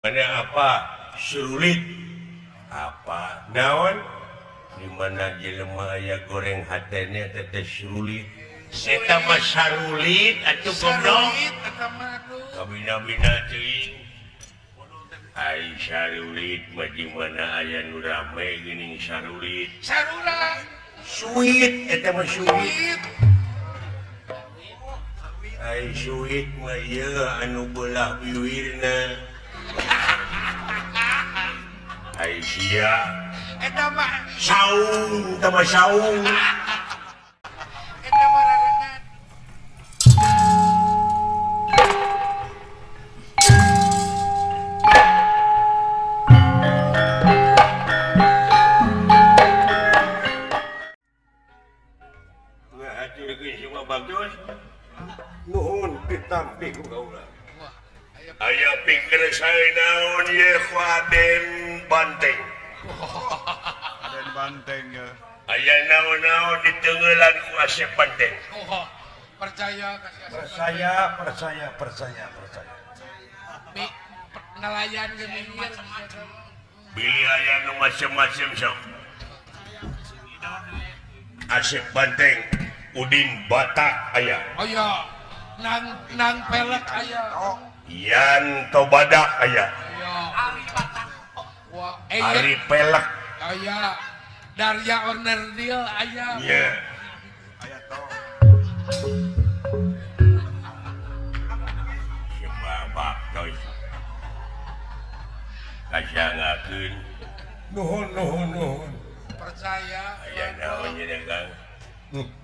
Mana apa sulit apa naon di mana jelema aya goreng hatene teh sulit eta mah sarulit atuh goblok kabina-bina teuing ai sarulit mah di mana aya nu rame geuning sarulit sarura suit eta mah suit ai suit mah ieu anu beulah bibirna ai sia eta mah saung eta mah saung eta mah rarengan ngahaturkeun semua bagus nuhun ditampi ku kaula aya pikir saya naon ye Raden Banteng Raden Banteng ya. aya naon-naon ditengeulan ku Asep Banteng oh percaya percaya. mi nelayan ge minggir bilih aya nu macem-macem sok Asep Banteng Udin Batak aya oh iya nang pelek aya Yanto Badak aya iya wah Ari Pelek aya Darya Orner Deal aya nya Aya tong. Sebab coy kajangakeun nuhun percaya aya naon nya Kang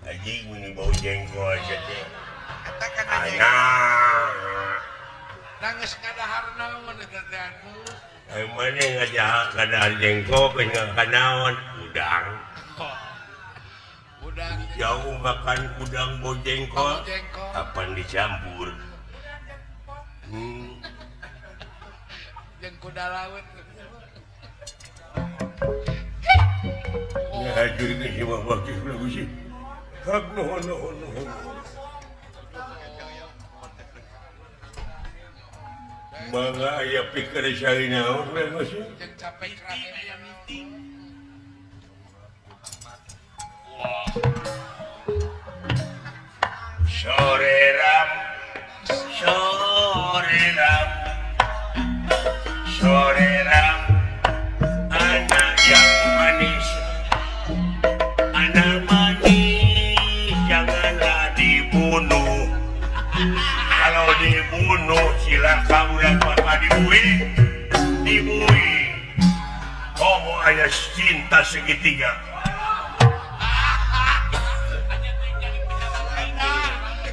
anjing mun bau jengkol teh eta kana anak nangis ngadahar naon eta teh aku mana ngajak kadang jengkol dengan kanaon udang udah jauh makan udang bau jengkol jengkol kapan dicampur jeung kuda laut hadir ke semua wakil lagu sih hak nuhun mangga aya pikir saya naon lagu sih jeung capek kerahen sore ram anak yang manis janganlah dibunuh kalau dibunuh silakan udah bakal dibui homo ayah cinta segitiga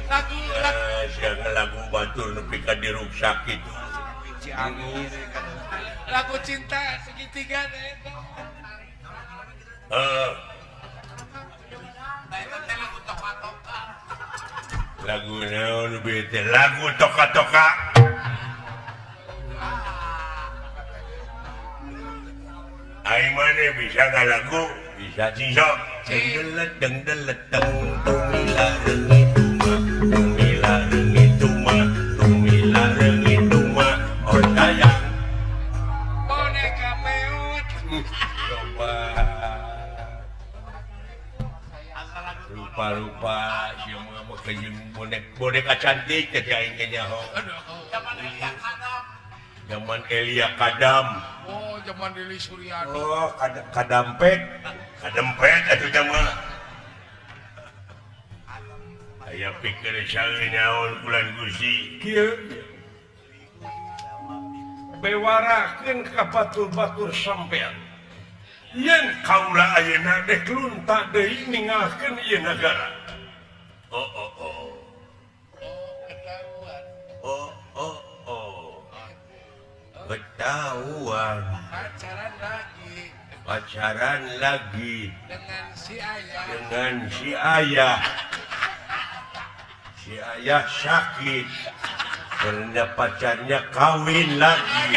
lagu jangan lagu batur nepi ka diruk sakit Ciangir kan. lagu cinta segitiga teh lagu naon bete lagu toka-toka ai mana bisa ngalagu bisa cisok dengdelet tumila reungit tuma ordayang boneka peot rupa semua makanya boneka cantik jadi aingnya ho zaman Elia Kadam oh zaman Dili Suryani oh kadempet atuh zaman aya pikir saeuy naon bulan Gusti kieu bewarakeun ka batur-batur sampean yen kaula ayeuna dek lunta deui ninggalkeun ieu nagara ketahuan pacaran lagi dengan si ayah si ayah sakit karena pacarnya kawin lagi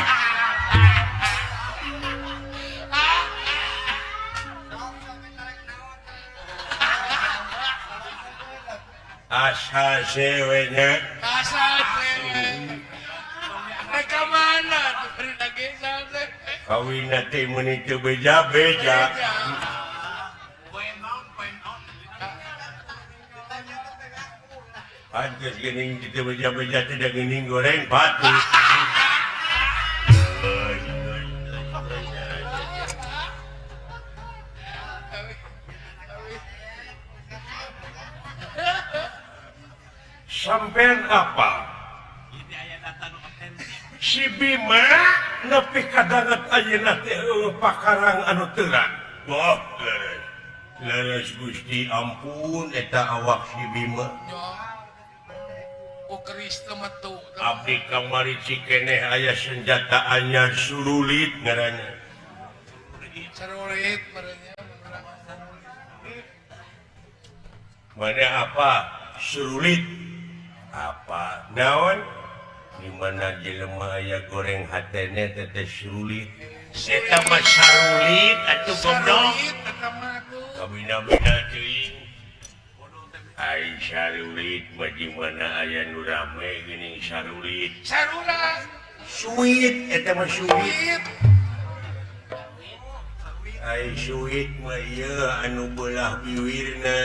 asal sewenya asal mereka mana tuh kawin nanti menitu beja-beja. Pantes gening itu beja-beja tidak gening goreng batu. Sampean apa? Si Bima nepi kadanget ayeuna teh pakarang anu terang. Wah, leres. Leres Gusti ampun eta awak si Bima. Oh Kristen metu. Abdi kamari cikeneh aya senjata anyar surulit ngaranna. Sarulit merenya. Mana apa? Surulit. Apa? Naon? Dimana jelema aya goreng hatene teteh surulit. Eta mah sarulit atuh goblok. Sarulit eta mah tuh. Kabina-bina teuing. Ai sarulit mah di mana aya nu rame geuning sarulit. Sarulat. Suit eta mah suit. Suit. Ai suit mah ieu anu beulah biwirna.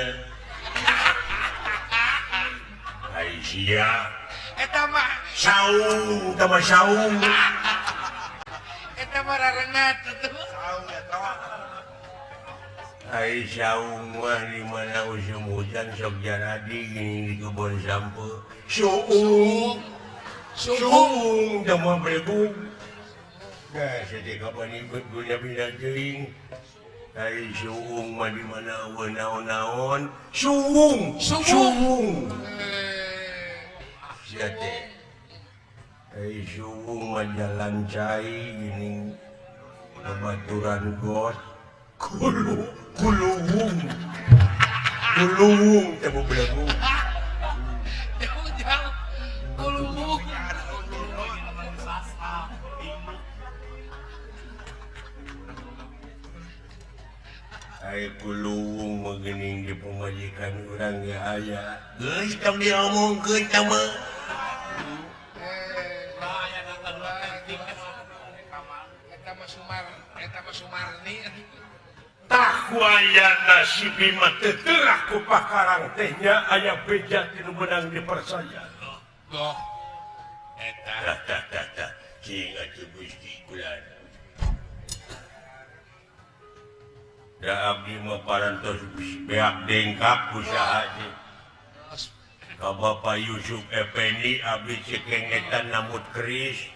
Ai sia. Eta mah. Saung, eta mah saung. Eta mah rarengat tuh. Saung eta. Ai saung mah di mana musim hujan sok jaradi gini di kebun sampeu. Suung. Suung teh mah belegug. Nah, sedek kapani guna bina teuing. Ai suung mah di mana eueuh naon-naon. Suung. Suung. Sia teh. Ai suung mah jalan cai gini. Babaturan got. Kuluwung teh mau belegug. Jauh-jauh. Kulubuk. Ai kuluwung mah geuning di pamajikan urang ge aya. Geus tong diomongkeun tah mah. Eta mah Sumarni. Takwayana si Bima teu teurah ku pakarang teh nya aya beja tinu benang dipercaya. Goh. Eta. Tah. Cing atuh Gusti kulan. Da abdi mah parantos beak dengkap usaha je. Ka Bapak Yusuf Effendi abdi cekeng eta namut keris.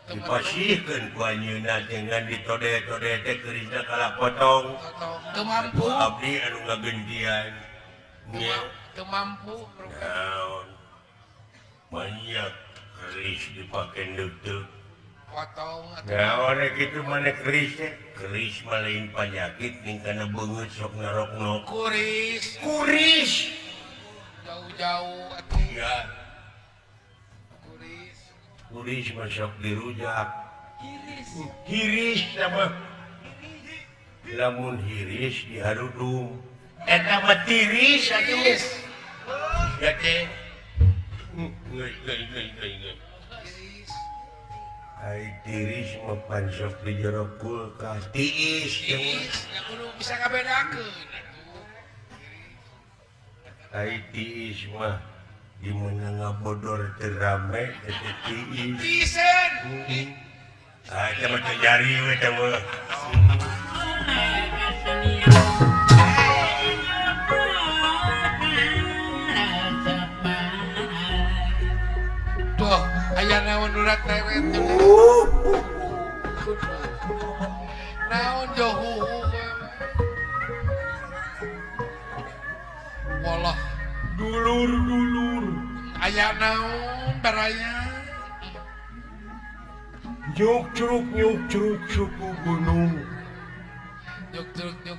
Dipasihkeun ku anjeunna dengan ditode-tode teh kerisna kalah potong. Teu mampu. Abdi anu ngagentian. Nya. Teu mampu. Naon. Banyak keris dipake deuk-deuk. Potong atuh. Naon kitu maneh keris teh. Keris mah lain panyakit ning kana beungeut sok narokno. Kuris. Kuris. Jauh-jauh atuh. Ya, Kuris. kuris mah sok dirujak. Hiris sama. Lamun hiris diharudung. Eta mah tiris atuh. Ya teh. Ngeus. Kuris. Ai tiris mah pan sok di jero kulkas. Tiis teh mah. Kuris. Ya kudu bisa ngabedakeun. Ai tiis mah di mana ngabodor teu rame eta tiis. Isen. Ah, eta mah teu jari we eta mah. Tuh, aya naon urat teret. Naon johu. Walah, Dulur. aya naon baraya. Nyuk curuk suku gunung. Juk. Juk.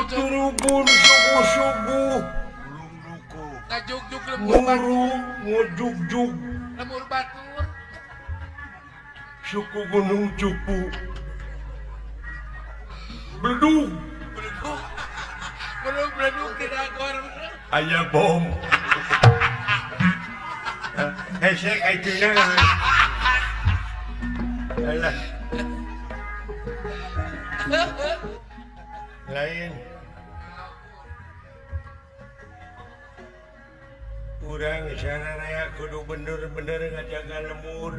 Turubun suku-suku. Ulung luku. Ngajuk lemur batur. Ngurung ngojug Lemur batur. suku gunung cupu. Bledug Belum di dagor. aya bom. Hesek aituna. Alah. Lain. Urang sararea kudu bener-bener ngajaga lemur.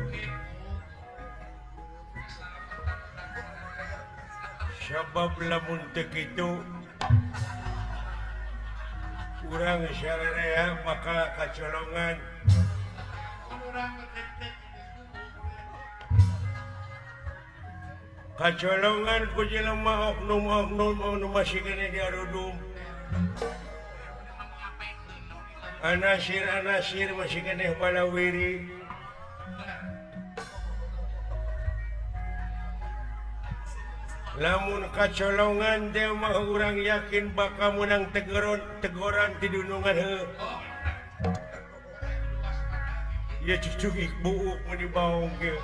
Sebab lamun teu kitu urang sararea bakal kacolongan. Kacolongan ku jelema oknum-oknum anu masih kene diarudum. Anasir masih kene balawiri. Lamun kacolongan teh mah urang yakin bakal menang teguran ti dunungan heuh. Ya cucuk buuk mun dibaong ge.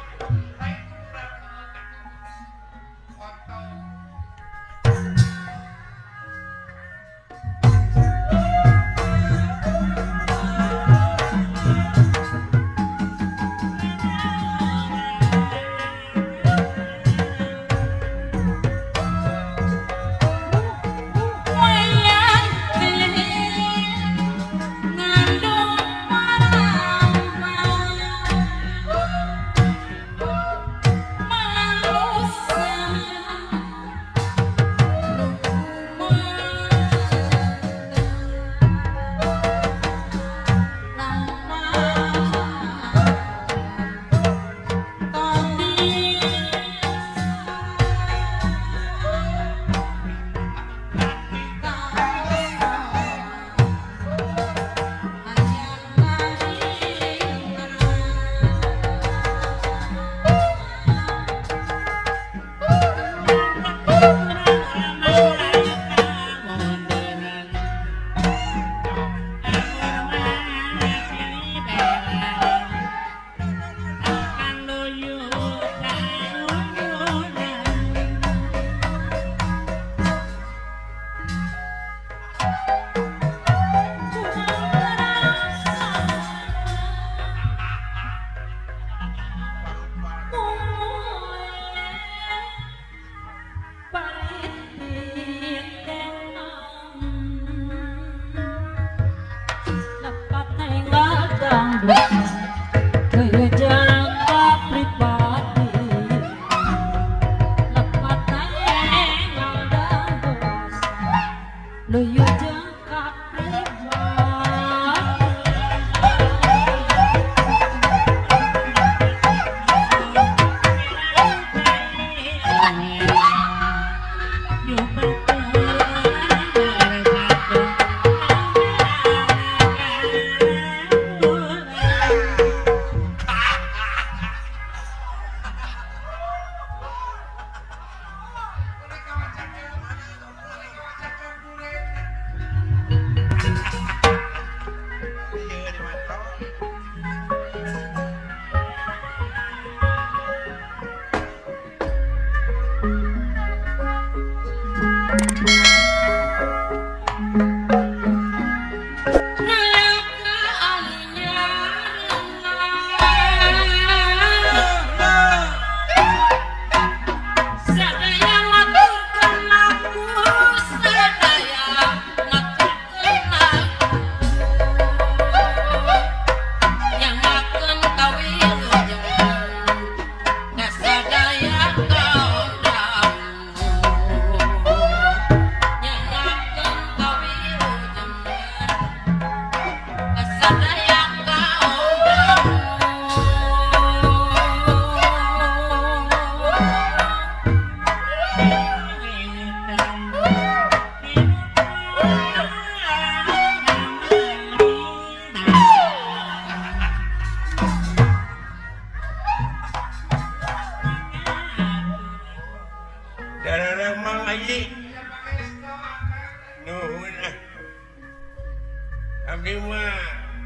Abdi mah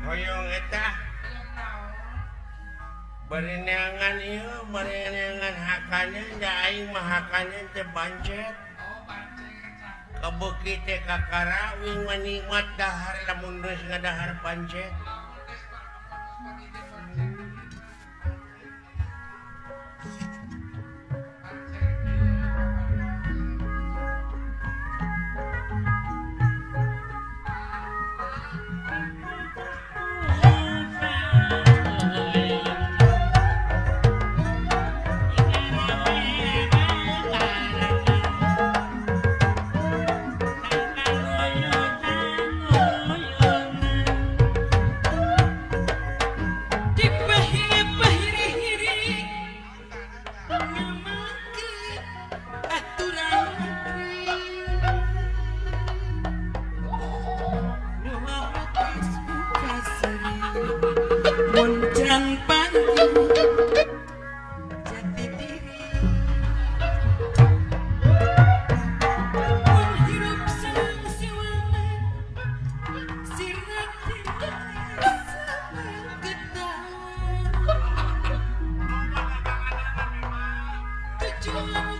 hoyong eta bereneangan ieu bereneangan hakana da aing mah hakana teh bancet kabeuki teh kakara wing manikmat dahar lamun geus ngadahar pancet Cilaru